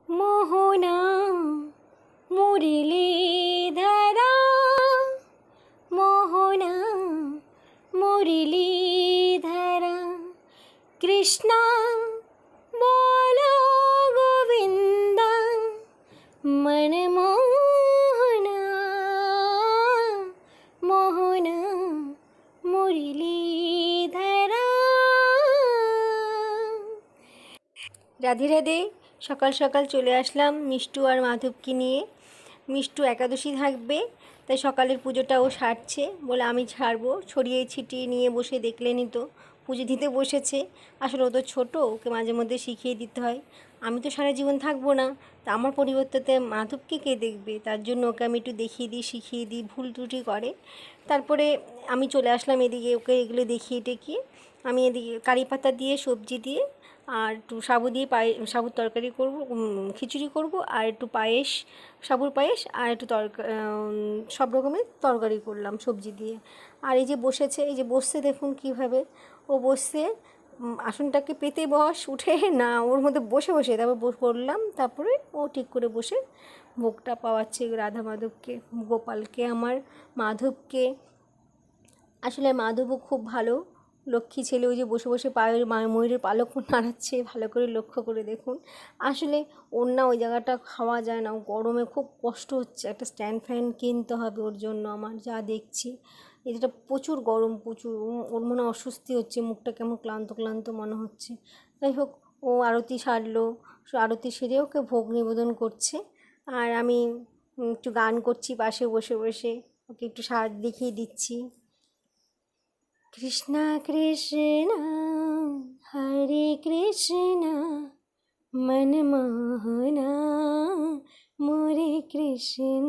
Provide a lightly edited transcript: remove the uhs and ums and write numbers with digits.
মোহনা মুরলীধরা, মোহনা মুরলীধরা, কৃষ্ণ বলো গোবিন্দ মনমোহনা, মোহনা মুরলীধরা। রাধে রাধে। সকাল সকাল চলে আসলাম মিষ্টু আর মাধবকে নিয়ে। মিষ্টু একাদশী থাকবে, তাই সকালের পুজোটা ও সারছে বলে আমি ছাড়বো। ছড়িয়ে ছিটিয়ে নিয়ে বসে দেখলেনই তো পুজো দিতে বসেছে। আসলে ও তো ছোটো, ওকে মাঝে মধ্যে শিখিয়ে দিতে হয়। আমি তো সারা জীবন থাকবো না, তা আমার পরিবর্তে মাধবকে কে দেখবে? তার জন্য ওকে আমি একটু দেখিয়ে দিই, শিখিয়ে দিই, ভুল ত্রুটি করে। তারপরে আমি চলে আসলাম এদিকে, ওকে এগুলো দেখিয়ে টেকিয়ে আমি এদিকে কারি পাতা দিয়ে সবজি দিয়ে আর একটু সাবু দিয়ে সাবুর তরকারি করব, খিচুড়ি করব, আর একটু পায়েস, সাবুর পায়েস, আর একটু সব রকমের তরকারি করলাম সবজি দিয়ে। আর এই যে বসেছে, এই যে বসছে দেখুন কীভাবে ও বসছে। আসনটাকে পেতে বস, উঠে না, ওর মধ্যে বসে বসে তারপর পড়লাম। তারপরে ও ঠিক করে বসে ভোগটা পাওয়াচ্ছে রাধা মাধবকে, গোপালকে, আমার মাধবকে। আসলে মাধবও খুব ভালো লক্ষ্মী ছেলে। ওই যে বসে বসে ময়ূরের পালক নাড়াচ্ছে, ভালো করে লক্ষ্য করে দেখুন। আসলে ওর না ওই জায়গাটা খাওয়া যায় না, গরমে খুব কষ্ট হচ্ছে। একটা স্ট্যান্ড ফ্যান কিনতে হবে ওর জন্য আমার, যা দেখছি। এটা প্রচুর গরম, প্রচুর। ওর মনে অস্বস্তি হচ্ছে, মুখটা কেমন ক্লান্ত ক্লান্ত মনে হচ্ছে। যাই হোক, ও আরতি সারলো, আরতি সেরে ওকে ভোগ নিবেদন করছে। আর আমি একটু গান করছি পাশে বসে বসে, ওকে একটু সাজ দেখিয়ে দিচ্ছি। কৃষ্ণ কৃষ্ণ হরে কৃষ্ণ মনমোহনা মোরে কৃষ্ণ